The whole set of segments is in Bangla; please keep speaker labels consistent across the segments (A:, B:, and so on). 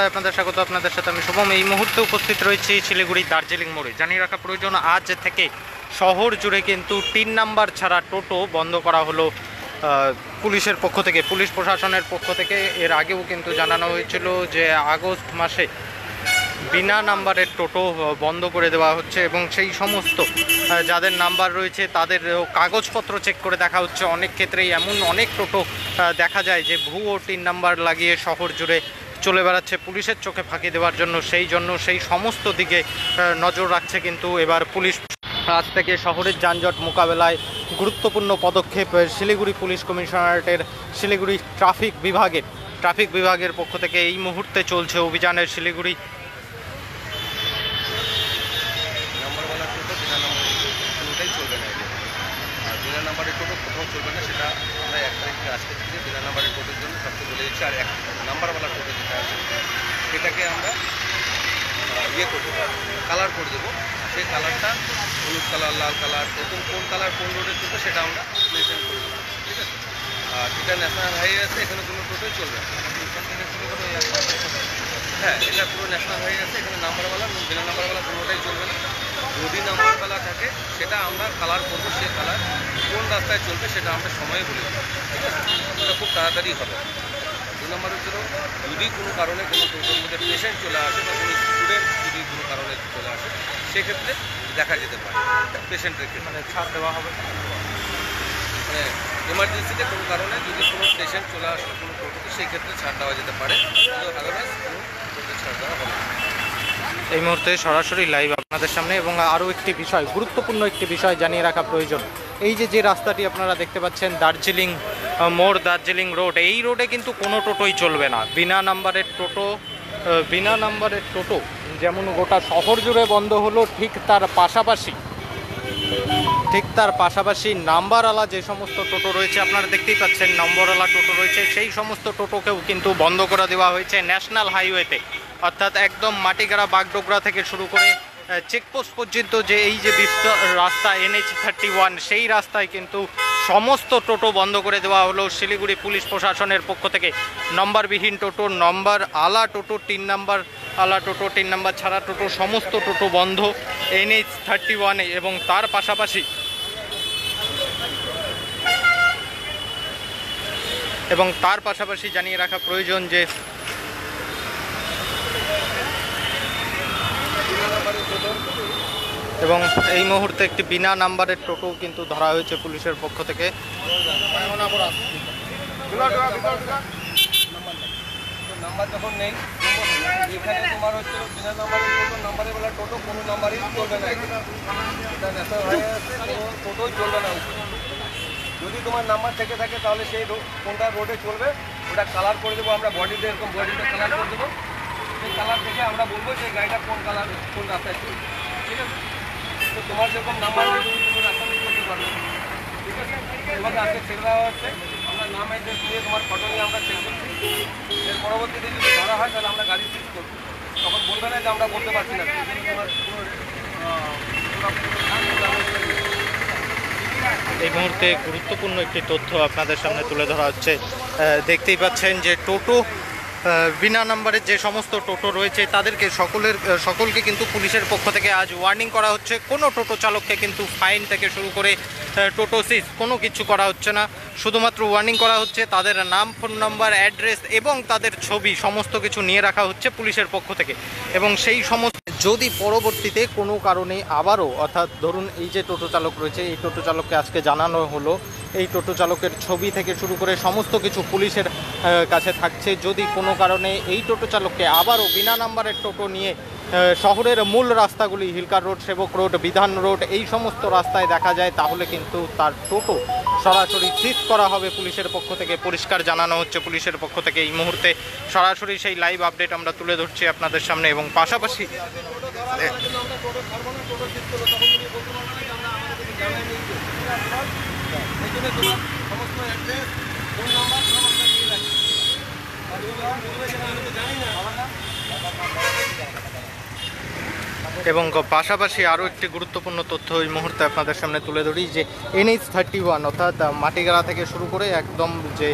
A: বাংলায় আপনাদের স্বাগত। আপনাদের সাথে আমি শুভম। এই মুহূর্তে উপস্থিত রয়েছি শিলিগুড়ি দার্জিলিং মোড়ে। জানিয়ে রাখা প্রয়োজন, আজ থেকে শহর জুড়ে কিন্তু 3 নাম্বার ছাড়া টোটো বন্ধ করা হলো পুলিশের পক্ষ থেকে, পুলিশ প্রশাসনের পক্ষ থেকে। এর আগেও কিন্তু জানানো হয়েছিল যে আগস্ট মাসে বিনা নাম্বারের টোটো বন্ধ করে দেওয়া হচ্ছে এবং সেই সমস্ত যাদের নাম্বার রয়েছে তাদের কাগজপত্র চেক করে দেখা হচ্ছে। অনেক ক্ষেত্রেই এমন অনেক টোটো দেখা যায় যে ভুয়ো 3 নাম্বার লাগিয়ে শহর জুড়ে চলে বেড়াচ্ছে পুলিশের চোখে ফাঁকি দেওয়ার জন্য। সেই সমস্ত দিকে নজর রাখছে কিন্তু এবার পুলিশ। আজ থেকে শহরের যানজট মোকাবেলায় গুরুত্বপূর্ণ পদক্ষেপ শিলিগুড়ি পুলিশ কমিশনারেটের শিলিগুড়ি ট্রাফিক বিভাগের পক্ষ থেকে। এই মুহূর্তে চলছে অভিযানের শিলিগুড়ি
B: বিনা নাম্বারের টোটো কোথাও চলবে না, সেটা আমরা 1 তারিখ থেকে আজকে থেকে বিনা নাম্বারের টোটোর জন্য সবচেয়ে বলে দিচ্ছি। আর 1 নাম্বারওয়ালা টোটো যেটা আছে সেটাকে আমরা করবো, কালার করে দেবো। সেই কালারটা হলুদ কালার, লাল কালার, এরকম কোন কালার কোন রোডে চলবে সেটা আমরা মেনটেন করে দেবো, ঠিক আছে। আর যেটা ন্যাশনাল হাইওয়ে আছে এখানে কোনো টোটোই চলবে না। এখান থেকে শুরু করে হ্যাঁ, এটা পুরো ন্যাশনাল হাইওয়ে আছে, এখানে নাম্বারওয়ালা বিনা নাম্বারওয়ালা কোনোটাই চলবে না। যদি নাম্বারওয়ালা থাকে সেটা আমরা কালার করবো, সে কালার কোন রাস্তায় চলবে সেটা আমরা সময়ে বলে দেবো, ঠিক আছে। এটা খুব তাড়াতাড়ি হবে। 2 নম্বরের জন্য যদি কোনো কারণে কোনো টোটোর মধ্যে পেশেন্ট চলে আসে বা কোনো স্টুডেন্ট যদি কোনো কারণে চলে আসে সেক্ষেত্রে দেখা যেতে পারে পেশেন্ট রেখে
A: ছাড় দেওয়া হবে।
B: মানে এমার্জেন্সিতে কোনো কারণে যদি কোনো পেশেন্ট চলে আসে কোনো টোটোতে সেই ক্ষেত্রে ছাড় দেওয়া যেতে পারে, আদারওয়াইজ কোনো টোটোতে ছাড় দেওয়া হবে না।
A: এই মুহূর্তে সরাসরি লাইভ আপনাদের সামনে। এবং আরও একটি বিষয়, গুরুত্বপূর্ণ একটি বিষয় জানিয়ে রাখা প্রয়োজন। এই যে রাস্তাটি আপনারা দেখতে পাচ্ছেন দার্জিলিং মোড়, দার্জিলিং রোড, এই রোডে কিন্তু কোনো টোটোই চলবে না। বিনা নাম্বারের টোটো যেমন গোটা শহর জুড়ে বন্ধ হলো, ঠিক তার পাশাপাশি নাম্বারওয়ালা যে সমস্ত টোটো রয়েছে, আপনারা দেখতেই পাচ্ছেন নম্বরওয়ালা টোটো রয়েছে, সেই সমস্ত টোটোকেও কিন্তু বন্ধ করে দেওয়া হয়েছে ন্যাশনাল হাইওয়েতে। অর্থাৎ একদম মাটিগাড়া বাগডোগরা থেকে শুরু করে চেকপোস্ট পর্যন্ত যে এই যে রাস্তা NH-31, সেই রাস্তায় কিন্তু সমস্ত টোটো বন্ধ করে দেওয়া হলো শিলিগুড়ি পুলিশ প্রশাসনের পক্ষ থেকে। নম্বরবিহীন টোটো, নম্বর আলা টোটো, 3 নাম্বার আলা টোটো, 3 নাম্বার ছাড়া টোটো, সমস্ত টোটো বন্ধ NH-31। এবং তার পাশাপাশি জানিয়ে রাখা প্রয়োজন যে এবং এই মুহূর্তে একটি বিনা নাম্বারের টোটো কিন্তু ধরা হয়েছে পুলিশের পক্ষ থেকে।
B: নাম্বার যখন নেই, এখানে তোমার হচ্ছে বিনা নাম্বারের টোটো, নাম্বারের বেলা টোটো কোনো নাম্বারই চলবে না। এটা ন্যাশনাল হাইওয়ে আছে, কোনো টোটোই চলবে না। যদি তোমার নাম্বার থেকে থাকে তাহলে সেই কোনটা রোডে চলবে ওটা কালার করে দেবো আমরা, বডিতে এরকম বডিতে কালার করে দেবো। সেই কালার দেখে আমরা বলবো যে গাড়িটা কোন কালার কোন রাস্তায় চলবে, ঠিক আছে। তো তোমার যেরকম নাম্বার নেই তুমি রাস্তা করতে পারবে, ঠিক আছে। এবার আজকে ছেড়ে দেওয়া হচ্ছে, আমরা নাম অ্যাড্রেস দিয়ে তোমার ফটো নিয়ে আমরা চেক করছি। এর পরবর্তীতে যদি ধরা হয় তাহলে আমরা গাড়ি সিজ করবো, তখন বলবে না যে আমরা বলতে পারছি না।
A: এই মুহূর্তে গুরুত্বপূর্ণ একটি তথ্য আপনাদের সামনে তুলে ধরা হচ্ছে। দেখতেই পাচ্ছেন যে টোটো বিনা নাম্বারের যে সমস্ত টোটো রয়েছে তাদেরকে সকলকে কিন্তু পুলিশের পক্ষ থেকে আজ ওয়ার্নিং করা হচ্ছে। কোনো টোটো চালককে কিন্তু ফাইন থেকে শুরু করে টোটো সিজ কোনো কিছু করা হচ্ছে না, শুধুমাত্র ওয়ার্নিং করা হচ্ছে। তাদের নাম, ফোন নাম্বার, অ্যাড্রেস এবং তাদের ছবি সমস্ত কিছু নিয়ে রাখা হচ্ছে পুলিশের পক্ষ থেকে। এবং সেই সমস্ত যদি পরবর্তীতে কোনো কারণে আবারও, অর্থাৎ ধরুন এই যে টোটো চালক রয়েছে, এই টোটো চালককে আজকে জানানো হলো, এই টোটো চালকের ছবি থেকে শুরু করে সমস্ত কিছু পুলিশের কাছে থাকছে। যদি কোনো কারণে এই টোটো চালককে আবারও বিনা নাম্বারের টোটো নিয়ে শহরের মূল রাস্তাগুলি হিলকার রোড, সেবক রোড, বিধান রোড, এই সমস্ত রাস্তায় দেখা যায় তাহলে কিন্তু তার টোটো সরাসরি সিজ করা হবে পুলিশের পক্ষ থেকে, পরিষ্কার জানানো হচ্ছে পুলিশের পক্ষ থেকে। এই মুহূর্তে সরাসরি সেই লাইভ আপডেট আমরা তুলে ধরছি আপনাদের সামনে। এবং পাশাপাশি এবং পাশাপাশি আরও একটি গুরুত্বপূর্ণ তথ্য এই মুহূর্তে আপনাদের সামনে তুলে ধরি যে NH-31 অর্থাৎ মাটিগাড়া থেকে শুরু করে একদম যে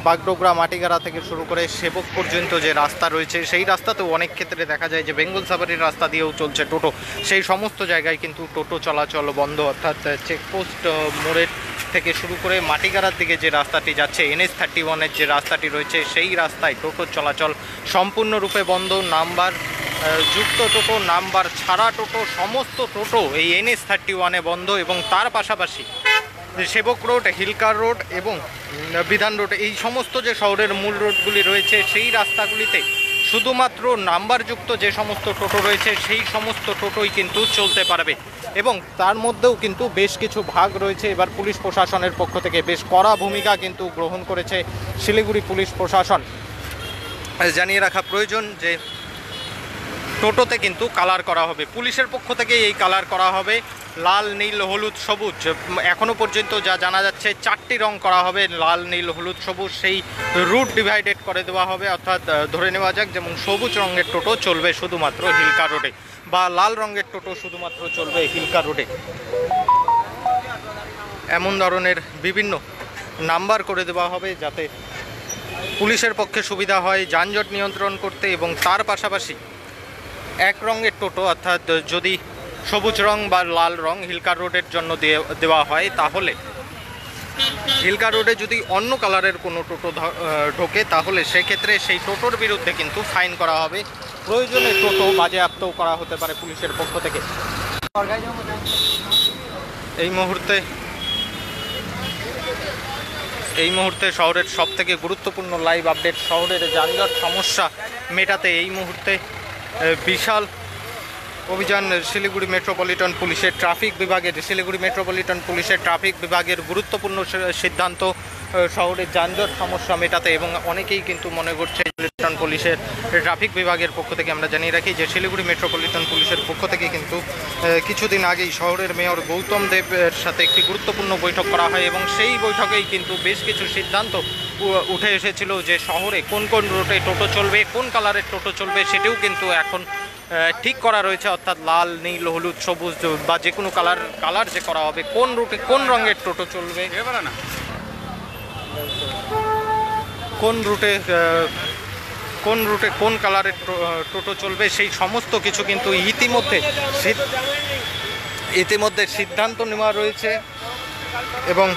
A: বাগডোগরা মাটিগাড়া থেকে শুরু করে সেবক পর্যন্ত যে রাস্তা রয়েছে সেই রাস্তাতেও অনেক ক্ষেত্রে দেখা যায় যে বেঙ্গল সাফারির রাস্তা দিয়েও চলছে টোটো। সেই সমস্ত জায়গায় কিন্তু টোটো চলাচল বন্ধ, অর্থাৎ চেকপোস্ট মোড়ের থেকে শুরু করে মাটিগাড়ার দিকে যে রাস্তাটি যাচ্ছে NH-31-এর যে রাস্তাটি রয়েছে সেই রাস্তায় টোটোর চলাচল সম্পূর্ণরূপে বন্ধ। নাম্বার যুক্ত টোটো, নাম্বার ছাড়া টোটো, সমস্ত টোটো এই NH-31-এ বন্ধ। এবং তার পাশাপাশি সেবক রোড, হিলকার রোড এবং বিধান রোড, এই সমস্ত যে শহরের মূল রোডগুলি রয়েছে সেই রাস্তাগুলিতে শুধুমাত্র নাম্বারযুক্ত যে সমস্ত টোটো রয়েছে সেই সমস্ত টোটোই কিন্তু চলতে পারবে। এবং তার মধ্যেও কিন্তু বেশ কিছু ভাগ রয়েছে। এবার পুলিশ প্রশাসনের পক্ষ থেকে বেশ কড়া ভূমিকা কিন্তু গ্রহণ করেছে শিলিগুড়ি পুলিশ প্রশাসন। জানিয়ে রাখা প্রয়োজন যে টোটোতে কিন্তু কালার করা হবে, পুলিশের পক্ষ থেকে এই কালার করা হবে লাল, নীল, হলুদ, সবুজ। এখনও পর্যন্ত যা জানা যাচ্ছে 4টি রং করা হবে, লাল, নীল, হলুদ, সবুজ। সেই রুট ডিভাইডেড করে দেওয়া হবে, অর্থাৎ ধরে নেওয়া যাক যেমন সবুজ রঙের টোটো চলবে শুধুমাত্র হিলকা রোডে, বা লাল রঙের টোটো শুধুমাত্র চলবে হিলকা রোডে। এমন ধরনের বিভিন্ন নাম্বার করে দেওয়া হবে যাতে পুলিশের পক্ষে সুবিধা হয় যানজট নিয়ন্ত্রণ করতে। এবং তার পাশাপাশি এক রঙের টোটো, অর্থাৎ যদি সবুজ রং বা লাল রং হিলকা রোডের জন্য দেওয়া হয়, তাহলে হিলকা রোডে যদি অন্য কালারের কোনো টোটো ঢোকে তাহলে সেক্ষেত্রে সেই টোটোর বিরুদ্ধে কিন্তু ফাইন করা হবে, প্রয়োজনে টোটো বাজেয়াপ্তও করা হতে পারে পুলিশের পক্ষ থেকে। এই মুহূর্তে শহরের সবথেকে গুরুত্বপূর্ণ লাইভ আপডেট, শহরের যানজট সমস্যা মেটাতে এই মুহূর্তে বিশাল অভিযান শিলিগুড়ি মেট্রোপলিটন পুলিশের ট্রাফিক বিভাগের গুরুত্বপূর্ণ সিদ্ধান্ত শহরের যানজট সমস্যা মেটাতে। এবং অনেকেই কিন্তু মনে করছে মেট্রোপলিটন পুলিশের ট্রাফিক বিভাগের পক্ষ থেকে আমরা জানিয়ে রাখি যে শিলিগুড়ি মেট্রোপলিটন পুলিশের পক্ষ থেকে কিন্তু কিছুদিন আগেই শহরের মেয়র গৌতম দেবের সাথে একটি গুরুত্বপূর্ণ বৈঠক করা হয় এবং সেই বৈঠকেই কিন্তু বেশ কিছু সিদ্ধান্ত উঠে এসেছিল যে শহরে কোন কোন রুটে টোটো চলবে, কোন কালারের টোটো চলবে সেটিও কিন্তু এখন ঠিক করা রয়েছে। অর্থাৎ লাল, নীল, হলুদ, সবুজ বা যে কোনো কালার যে করা হবে, কোন রুটে কোন রঙের টোটো চলবে, কোন রুটে কোন কালারের টোটো চলবে, সেই সমস্ত কিছু কিন্তু ইতিমধ্যে সিদ্ধান্ত নেওয়া রয়েছে। এবং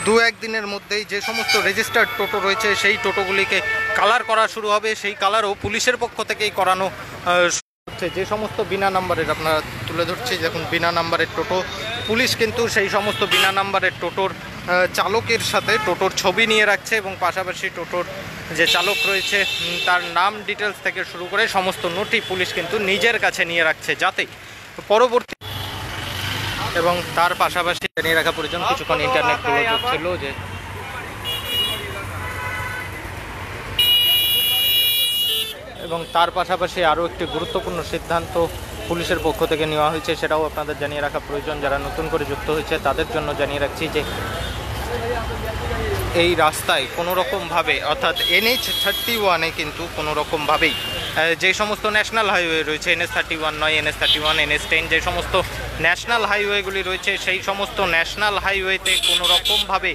A: 2-1 দিনের মধ্যেই যে সমস্ত রেজিস্টার্ড টোটো রয়েছে সেই টোটোগুলিকে কালার করা শুরু হবে। সেই কালারও পুলিশের পক্ষ থেকেই করানো হচ্ছে। যে সমস্ত বিনা নাম্বারের, আপনারা তুলে ধরছি দেখুন, বিনা নাম্বারের টোটো, পুলিশ কিন্তু সেই সমস্ত বিনা নাম্বারের টোটোর চালকের সাথে টোটোর ছবি নিয়ে রাখছে এবং পাশাপাশি টোটোর যে চালক রয়েছে তার নাম ডিটেলস থেকে শুরু করে সমস্ত নথি পুলিশ কিন্তু নিজের কাছে নিয়ে রাখছে, যাতে পরবর্তী। এবং তার পাশাপাশি জানিয়ে রাখা প্রয়োজন কিছুক্ষণ ইন্টারনেট গোলযোগ ছিল যে এবং তার পাশাপাশি আরও একটি গুরুত্বপূর্ণ সিদ্ধান্ত পুলিশের পক্ষ থেকে নেওয়া হয়েছে, সেটাও আপনাদের জানিয়ে রাখা প্রয়োজন। যারা নতুন করে যুক্ত হয়েছে তাদের জন্য জানিয়ে রাখছি যে এই রাস্তায় কোনো রকমভাবে, অর্থাৎ NH-31-এ কিন্তু কোনো রকমভাবেই যে সমস্ত ন্যাশনাল হাইওয়ে রয়েছে, NH-31 নয়, NH-31, NH-10, যে সমস্ত ন্যাশনাল হাইওয়েগুলি রয়েছে সেই সমস্ত ন্যাশনাল হাইওয়েতে কোনো রকমভাবে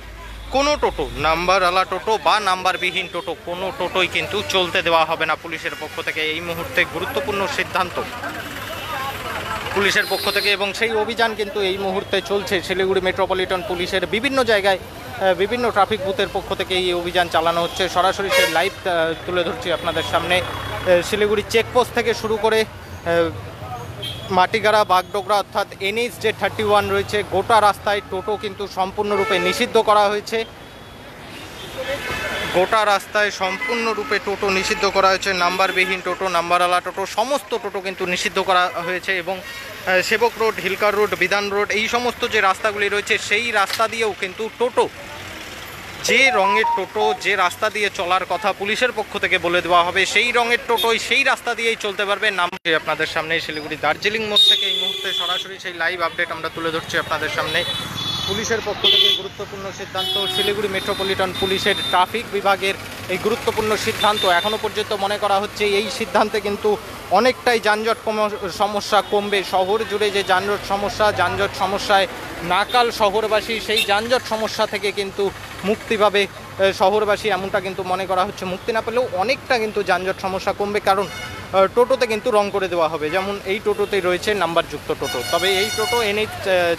A: কোনো টোটো, নাম্বারওয়ালা টোটো বা নাম্বারবিহীন টোটো, কোনো টোটোই কিন্তু চলতে দেওয়া হবে না পুলিশের পক্ষ থেকে। এই মুহূর্তে গুরুত্বপূর্ণ সিদ্ধান্ত পুলিশের পক্ষ থেকে এবং সেই অভিযান কিন্তু এই মুহূর্তে চলছে শিলিগুড়ি মেট্রোপলিটন পুলিশের বিভিন্ন জায়গায়, বিভিন্ন ট্রাফিক বুথের পক্ষ থেকে এই অভিযান চালানো হচ্ছে। সরাসরি সেই লাইভ তুলে ধরছি আপনাদের সামনে। শিলিগুড়ি চেকপোস্ট থেকে শুরু করে মাটিগাড়া, বাগডোগরা, অর্থাৎ NH যে 31 রয়েছে গোটা রাস্তায় টোটো কিন্তু সম্পূর্ণরূপে নিষিদ্ধ করা হয়েছে। গোটা রাস্তায় সম্পূর্ণরূপে টোটো নিষিদ্ধ করা হয়েছে, নাম্বারবিহীন টোটো, নাম্বারওয়ালা টোটো, সমস্ত টোটো কিন্তু নিষিদ্ধ করা হয়েছে। এবং সেবক রোড, হিলকার রোড, বিধান রোড, এই সমস্ত যে রাস্তাগুলি রয়েছে সেই রাস্তা দিয়েও কিন্তু টোটো, যে রঙের টোটো যে রাস্তা দিয়ে চলার কথা পুলিশের পক্ষ থেকে বলে দেওয়া হবে, সেই রঙের টোটোই সেই রাস্তা দিয়েই চলতে পারবে। নাম আপনাদের সামনে শিলিগুড়ি দার্জিলিং মোড় থেকে এই মুহূর্তে সরাসরি সেই লাইভ আপডেট আমরা তুলে ধরছি আপনাদের সামনে। পুলিশের পক্ষ থেকে গুরুত্বপূর্ণ সিদ্ধান্ত, শিলিগুড়ি মেট্রোপলিটন পুলিশের ট্রাফিক বিভাগের এই গুরুত্বপূর্ণ সিদ্ধান্ত। এখনও পর্যন্ত মনে করা হচ্ছে এই সিদ্ধান্তে কিন্তু অনেকটাই যানজট সমস্যা কমবে। শহর জুড়ে যে যানজট সমস্যায় নাকাল শহরবাসী, সেই যানজট সমস্যা থেকে কিন্তু মুক্তি পাবে শহরবাসী, এমনটা কিন্তু মনে করা হচ্ছে। মুক্তি না পেলেও অনেকটা কিন্তু যানজট সমস্যা কমবে, কারণ টোটোতে কিন্তু রং করে দেওয়া হবে। যেমন এই টোটোতেই রয়েছে নাম্বারযুক্ত টোটো, তবে এই টোটো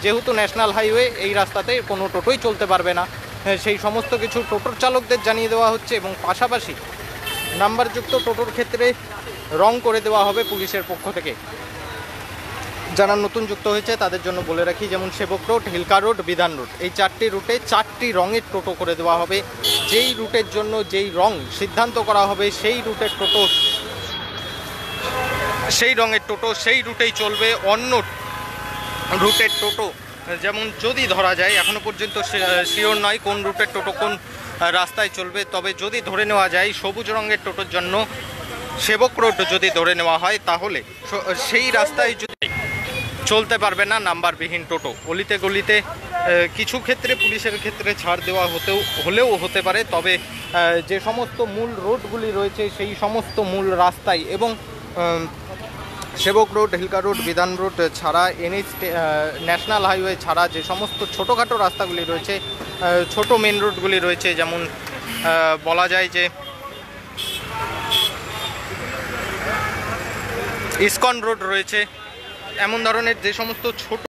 A: যেহেতু ন্যাশনাল হাইওয়ে, এই রাস্তাতে কোনো টোটোই চলতে পারবে না, সেই সমস্ত কিছু টোটোর চালকদের জানিয়ে দেওয়া হচ্ছে। এবং পাশাপাশি নাম্বারযুক্ত টোটোর ক্ষেত্রে রং করে দেওয়া হবে পুলিশের পক্ষ থেকে। যারা নতুন যুক্ত হয়েছে তাদের জন্য বলে রাখি, যেমন সেবক রোড, হিলকা রোড, বিধান রোড, এই 4টি রুটে 4টি রঙের টোটো করে দেওয়া হবে। যেই রুটের জন্য যেই রং সিদ্ধান্ত করা হবে, সেই রুটের টোটো, সেই রঙের টোটো সেই রুটেই চলবে। অন্য রুটের টোটো, যেমন যদি ধরা যায়, এখনও পর্যন্ত শিওর নয় কোন রুটের টোটো কোন রাস্তায় চলবে, তবে যদি ধরে নেওয়া যায় সবুজ রঙের টোটোর জন্য সেবক রোড যদি ধরে নেওয়া হয়, তাহলে সেই রাস্তায় যদি চলতে পারবে না নাম্বারবিহীন টোটো। অলিতে গলিতে কিছু ক্ষেত্রে পুলিশের ক্ষেত্রে ছাড় দেওয়া হলেও হতে পারে, তবে যে সমস্ত মূল রোডগুলি রয়েছে সেই সমস্ত মূল রাস্তায় এবং সেবক রোড, হিলকা রোড, বিধান রোড ছাড়া ন্যাশনাল হাইওয়ে ছাড়া যে সমস্ত ছোটোখাটো রাস্তাগুলি রয়েছে, ছোট মেন রোডগুলি রয়েছে, যেমন বলা যায় যে ইসকন রোড রয়েছে, এমন ধরনের যে সমস্ত ছোট